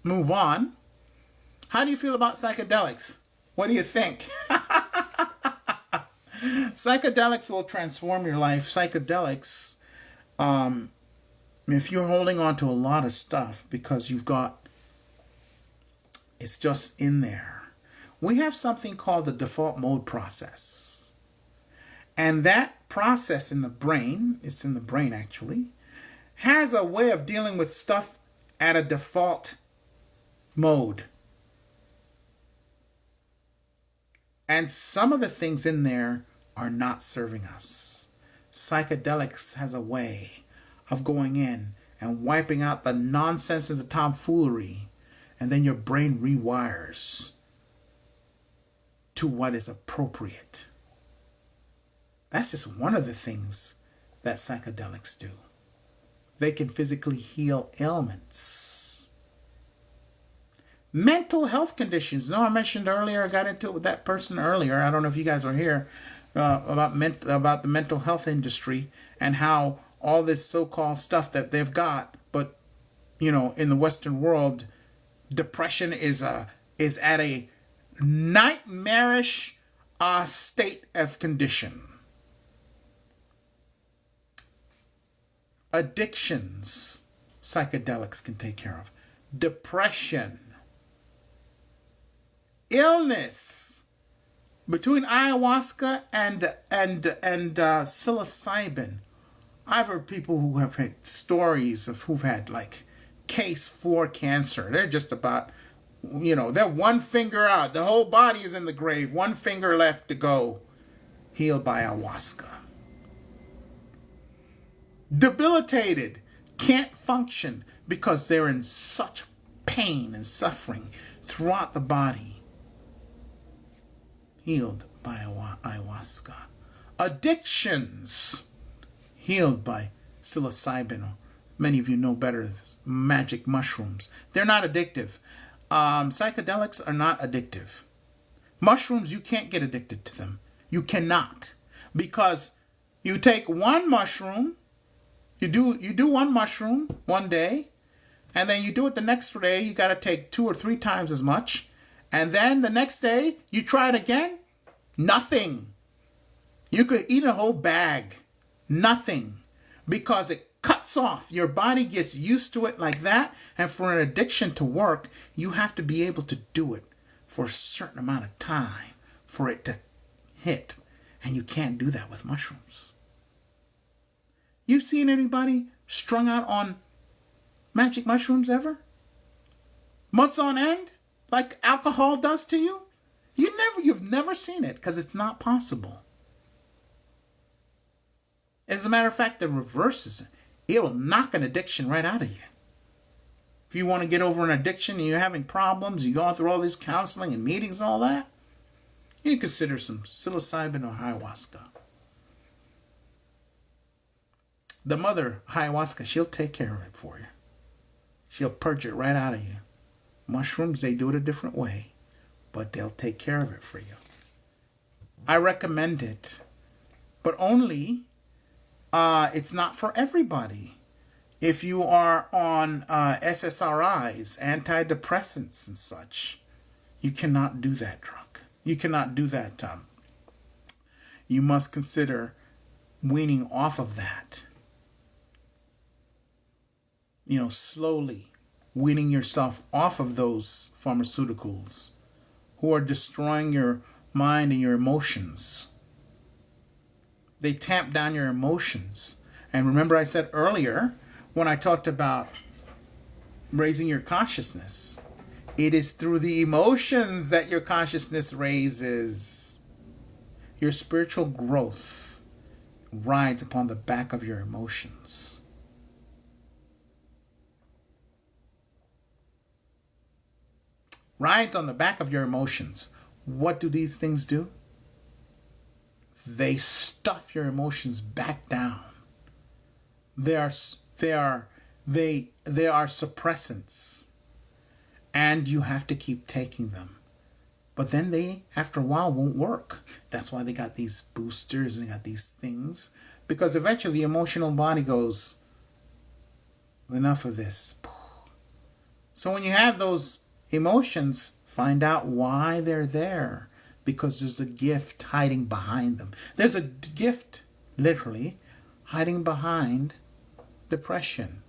move on, how do you feel about psychedelics? What do you think? Psychedelics will transform your life. Psychedelics, if you're holding on to a lot of stuff because it's just in there. We have something called the default mode process. And that process in the brain, it's in the brain actually, has a way of dealing with stuff at a default mode. And some of the things in there are not serving us. Psychedelics has a way of going in and wiping out the nonsense and the tomfoolery, and then your brain rewires to what is appropriate. That's just one of the things that psychedelics do. They can physically heal ailments. Mental health conditions. No, I mentioned earlier, I got into it with that person earlier. I don't know if you guys are here about the mental health industry and how all this so-called stuff that they've got, but in the Western world, depression is at a nightmarish state of condition. Addictions, psychedelics can take care of. Depression, illness. Between ayahuasca and psilocybin, I've heard people who have had stories of who've had like case 4 cancer. They're just about, they're one finger out. The whole body is in the grave. One finger left to go. Healed by ayahuasca. Debilitated. Can't function because they're in such pain and suffering throughout the body. Healed by ayahuasca. Addictions. Healed by psilocybin. Many of you know better, magic mushrooms. They're not addictive. Psychedelics are not addictive. Mushrooms, you can't get addicted to them. You cannot. Because you take one mushroom, you do one mushroom one day, and then you do it the next day, you got to take 2 or 3 times as much. And then the next day, you try it again, nothing. You could eat a whole bag. Nothing. Because it cuts off. Your body gets used to it like that. And for an addiction to work, you have to be able to do it for a certain amount of time for it to hit. And you can't do that with mushrooms. You've seen anybody strung out on magic mushrooms ever? Months on end? Like alcohol does to you? You've never seen it because it's not possible. As a matter of fact, the reverse is it will knock an addiction right out of you. If you want to get over an addiction and you're having problems, you're going through all this counseling and meetings and all that, you consider some psilocybin or ayahuasca. The mother, ayahuasca, she'll take care of it for you. She'll purge it right out of you. Mushrooms, they do it a different way, but they'll take care of it for you. I recommend it, but only it's not for everybody. If you are on SSRIs, antidepressants and such, you cannot do that drug. You cannot do that. You must consider weaning off of that. Slowly weaning yourself off of those pharmaceuticals who are destroying your mind and your emotions. They tamp down your emotions. And remember I said earlier when I talked about raising your consciousness, it is through the emotions that your consciousness raises. Your spiritual growth rides upon the back of your emotions. Rides on the back of your emotions. What do these things do? They stuff your emotions back down. They are suppressants, and you have to keep taking them. But then they, after a while, won't work. That's why they got these boosters and they got these things, because eventually the emotional body goes, enough of this. So when you have those emotions, find out why they're there, because there's a gift hiding behind them. There's a gift, literally, hiding behind depression,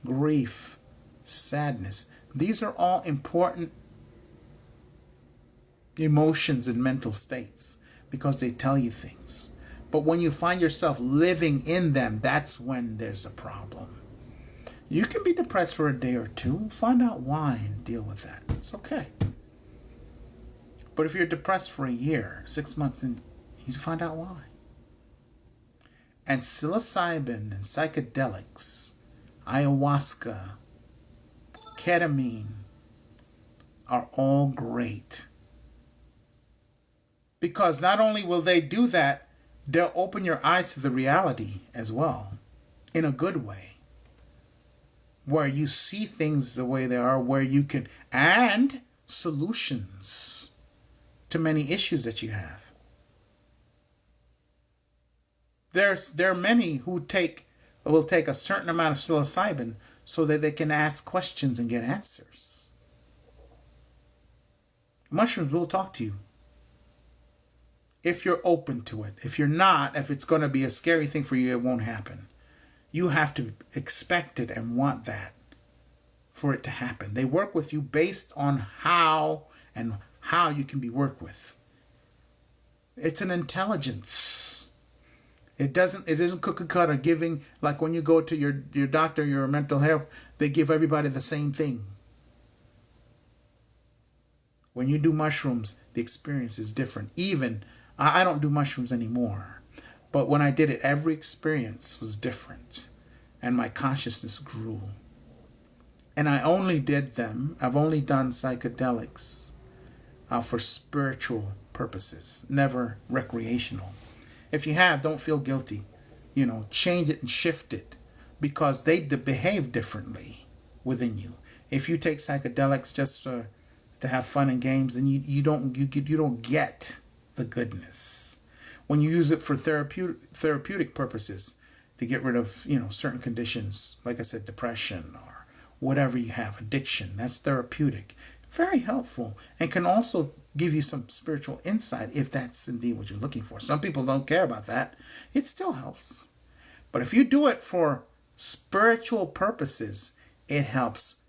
grief, sadness. These are all important emotions and mental states because they tell you things. But when you find yourself living in them, that's when there's a problem. You can be depressed for a day or two, find out why and deal with that. It's okay. But if you're depressed for a year, 6 months, then you need to find out why. And psilocybin and psychedelics, ayahuasca, ketamine are all great. Because not only will they do that, they'll open your eyes to the reality as well, in a good way, where you see things the way they are, where you can, and solutions to many issues that you have. There are many who will take a certain amount of psilocybin so that they can ask questions and get answers. Mushrooms will talk to you if you're open to it. If you're not, if it's going to be a scary thing for you, it won't happen. You have to expect it and want that for it to happen. They work with you based on how you can be worked with. It's an intelligence. It isn't cookie cutter giving, like when you go to your doctor, your mental health, they give everybody the same thing. When you do mushrooms, the experience is different. Even, I don't do mushrooms anymore. But when I did it, every experience was different. And my consciousness grew. And I've only done psychedelics for spiritual purposes, never recreational. If you have, don't feel guilty. Change it and shift it, because they behave differently within you. If you take psychedelics just to have fun and games, then you don't get the goodness. When you use it for therapeutic purposes, to get rid of certain conditions, like I said, depression or whatever you have, addiction, that's therapeutic. Very helpful, and can also give you some spiritual insight if that's indeed what you're looking for. Some people don't care about that. It still helps. But if you do it for spiritual purposes, it helps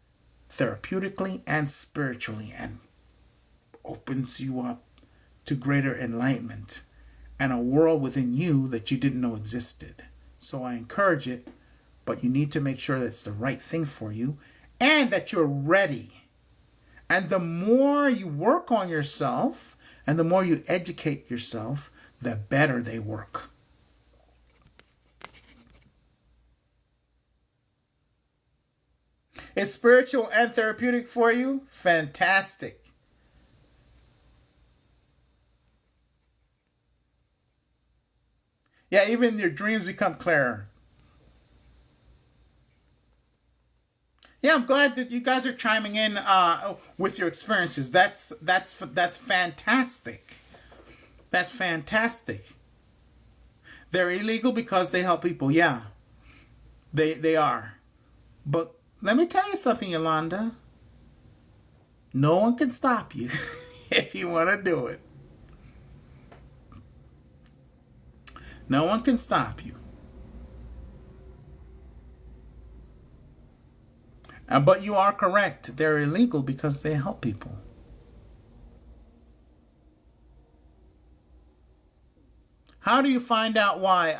therapeutically and spiritually and opens you up to greater enlightenment and a world within you that you didn't know existed. So I encourage it, but you need to make sure that it's the right thing for you and that you're ready. And the more you work on yourself and the more you educate yourself, the better they work. It's spiritual and therapeutic for you? Fantastic. Yeah, even your dreams become clearer. Yeah, I'm glad that you guys are chiming in with your experiences. That's fantastic. That's fantastic. They're illegal because they help people. Yeah, they are. But let me tell you something, Yolanda. No one can stop you if you want to do it. No one can stop you. But you are correct. They're illegal because they help people. How do you find out why?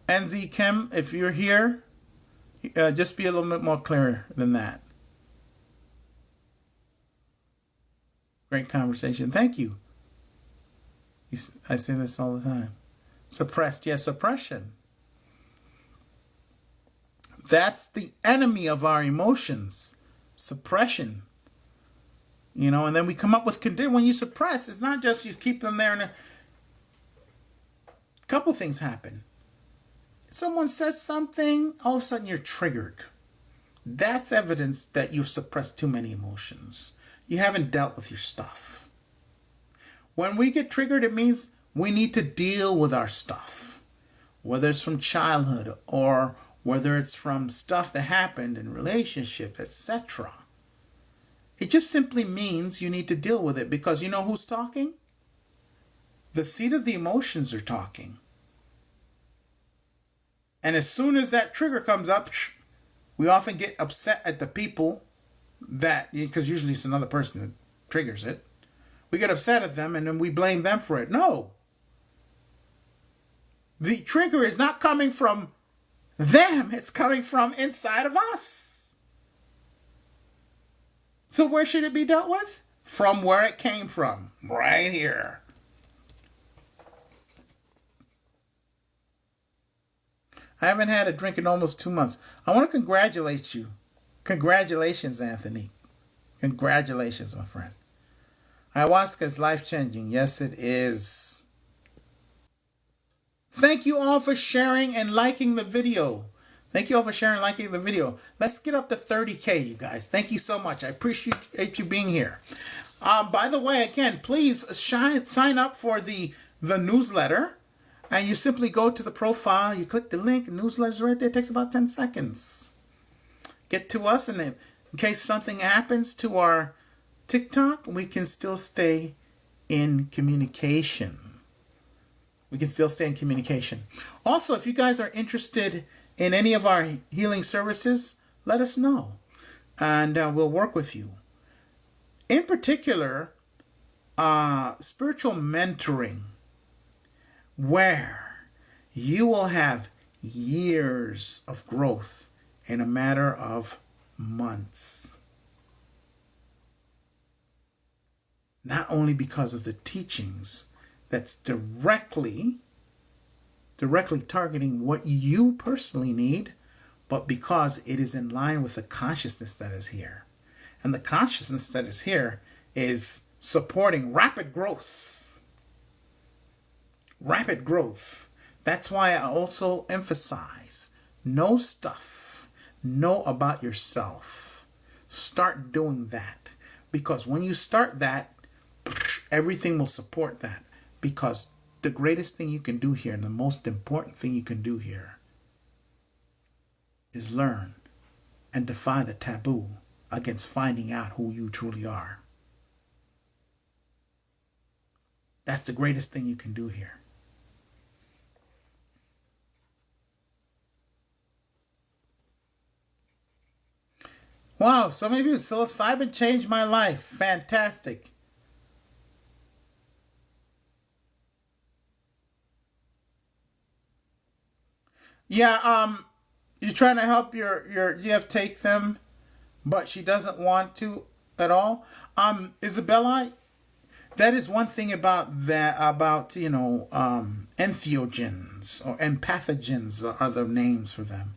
NZ Kim, if you're here, just be a little bit more clear than that. Great conversation. Thank you. I say this all the time. Suppressed. Yes, suppression. That's the enemy of our emotions. Suppression. And then we come up with when you suppress, it's not just you keep them there and a couple things happen. Someone says something, all of a sudden you're triggered. That's evidence that you've suppressed too many emotions. You haven't dealt with your stuff. When we get triggered, it means we need to deal with our stuff. Whether it's from childhood or whether it's from stuff that happened in relationships, etc. It just simply means you need to deal with it, because you know who's talking? The seat of the emotions are talking. And as soon as that trigger comes up, we often get upset at the people that, because usually it's another person that triggers it. We get upset at them and then we blame them for it. No. The trigger is not coming from them, it's coming from inside of us. So where should it be dealt with? From where it came from, right here. I haven't had a drink in almost 2 months. I want to congratulate you. Congratulations, Anthony. Congratulations, my friend. Ayahuasca is life-changing. Yes, it is. Thank you all for sharing and liking the video. Thank you all for sharing and liking the video. Let's get up to 30K, you guys. Thank you so much. I appreciate you being here. By the way, again, please sign up for the newsletter. And you simply go to the profile, you click the link, the newsletter's right there. It takes about 10 seconds. Get to us, and in case something happens to our TikTok, we can still stay in communication. Also, if you guys are interested in any of our healing services, let us know, and we'll work with you. In particular, spiritual mentoring, where you will have years of growth in a matter of months. Not only because of the teachings that's directly targeting what you personally need, but because it is in line with the consciousness that is here. And the consciousness that is here is supporting rapid growth. Rapid growth. That's why I also emphasize know stuff. Know about yourself. Start doing that. Because when you start that, everything will support that. Because the greatest thing you can do here and the most important thing you can do here is learn and defy the taboo against finding out who you truly are. That's the greatest thing you can do here. Wow, so maybe psilocybin changed my life. Fantastic. Yeah, you're trying to help your GF take them, but she doesn't want to at all. Isabella, that is one thing about entheogens or empathogens are the names for them.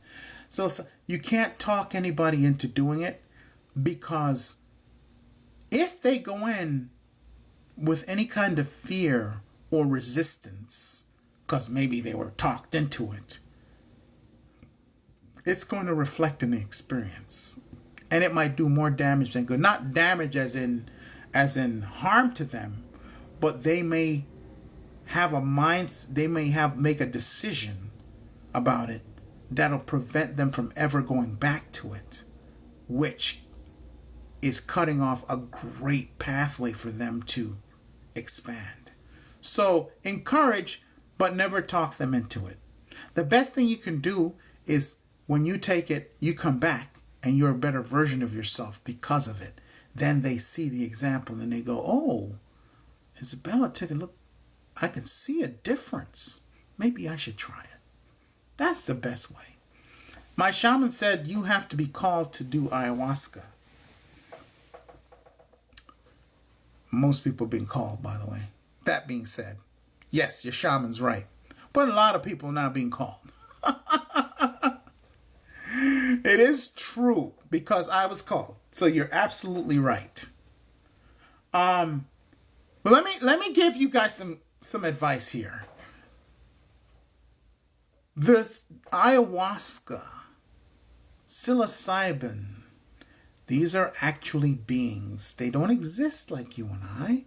So you can't talk anybody into doing it, because if they go in with any kind of fear or resistance, because maybe they were talked into it, it's going to reflect in the experience. And it might do more damage than good. Not damage as in harm to them, but they may have make a decision about it that'll prevent them from ever going back to it, which is cutting off a great pathway for them to expand. So encourage, but never talk them into it. The best thing you can do is when you take it, you come back and you're a better version of yourself because of it. Then they see the example and they go, oh, Isabella took a look. I can see a difference. Maybe I should try it. That's the best way. My shaman said you have to be called to do ayahuasca. Most people being called, by the way. That being said, yes, your shaman's right. But a lot of people are not being called. It is true because I was called. So you're absolutely right. But let me give you guys some advice here. This ayahuasca, psilocybin, these are actually beings. They don't exist like you and I,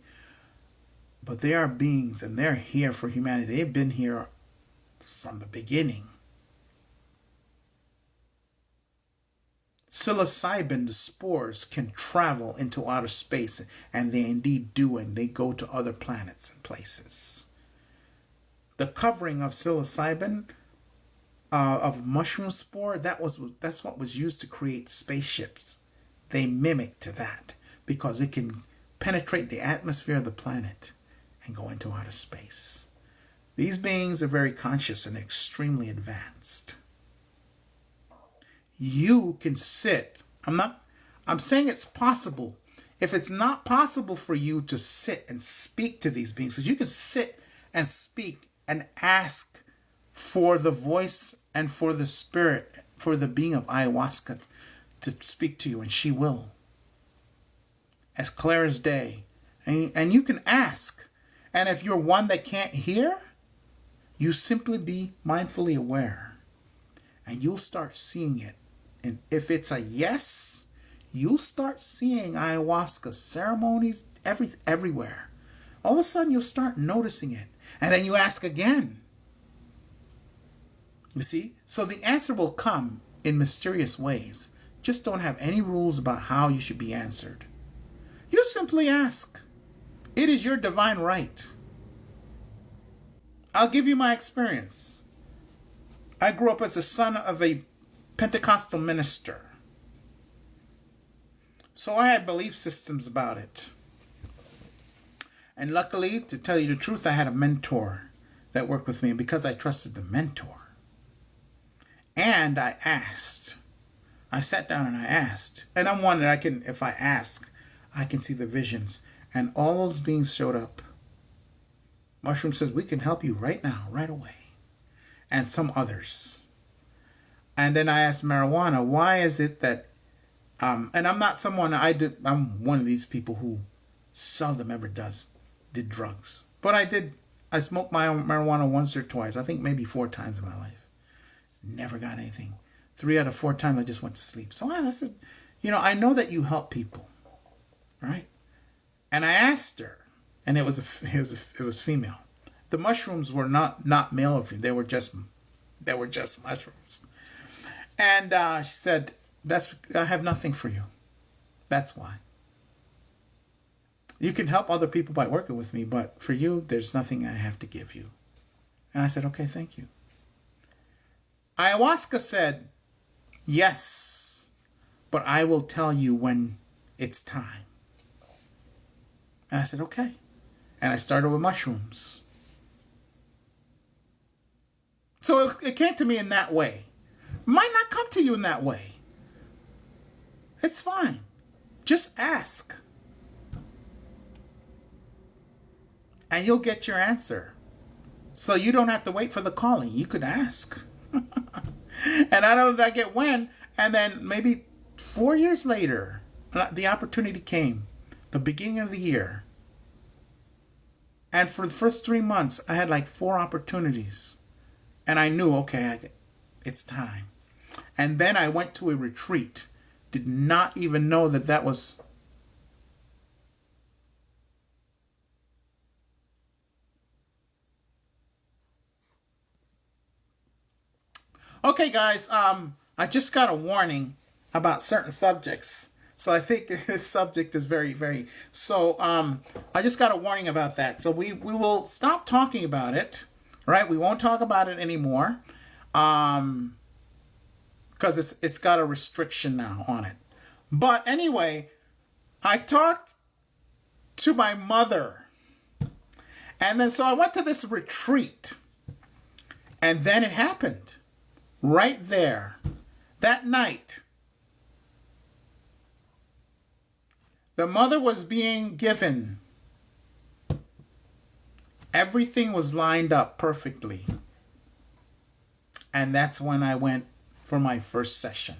but they are beings and they're here for humanity. They've been here from the beginning. psilocybin, the spores, can travel into outer space, and they indeed do, and they go to other planets and places. The covering of psilocybin, of mushroom spore, that's what was used to create spaceships. They mimic to that because it can penetrate the atmosphere of the planet and go into outer space. These beings are very conscious and extremely advanced. You can sit. I'm saying it's possible. If it's not possible for you to sit and speak to these beings, because you can sit and speak and ask for the voice and for the spirit, for the being of ayahuasca to speak to you, and she will. As clear as day. And you can ask. And if you're one that can't hear, you simply be mindfully aware. And you'll start seeing it. And if it's a yes, you'll start seeing ayahuasca ceremonies everywhere. All of a sudden, you'll start noticing it. And then you ask again. You see? So the answer will come in mysterious ways. Just don't have any rules about how you should be answered. You simply ask. It is your divine right. I'll give you my experience. I grew up as the son of a Pentecostal minister. So I had belief systems about it. And luckily, to tell you the truth, I had a mentor that worked with me. And because I trusted the mentor, and I asked, I sat down and I asked. And I'm one that if I ask, I can see the visions. And all those beings showed up. Mushroom says, we can help you right now, right away. And some others. And then I asked marijuana, why is it that, and I'm not someone, I'm one of these people who seldom ever did drugs. But I smoked my own marijuana once or twice, I think maybe 4 times in my life. Never got anything. 3 out of 4 times I just went to sleep. So I said, I know that you help people, right? And I asked her, and it was female. The mushrooms were not male or female. They were just mushrooms. And she said, I have nothing for you. That's why. You can help other people by working with me, but for you, there's nothing I have to give you. And I said, okay, thank you. Ayahuasca said, yes, but I will tell you when it's time. And I said, okay. And I started with mushrooms. So it came to me in that way. Might not come to you in that way. It's fine. Just ask. And you'll get your answer. So you don't have to wait for the calling. You could ask. And I don't know I get when. And then maybe 4 years later, the opportunity came. The beginning of the year. And for the first 3 months, I had like 4 opportunities. And I knew, okay, it's time. And then I went to a retreat. Did not even know that was... Okay, guys, I just got a warning about certain subjects. So I think this subject is very, very... So I just got a warning about that. So we will stop talking about it, right? We won't talk about it anymore because it's got a restriction now on it. But anyway, I talked to my mother. And then so I went to this retreat. And then it happened. Right there. That night. The mother was being given. Everything was lined up perfectly. And that's when I went for my first session.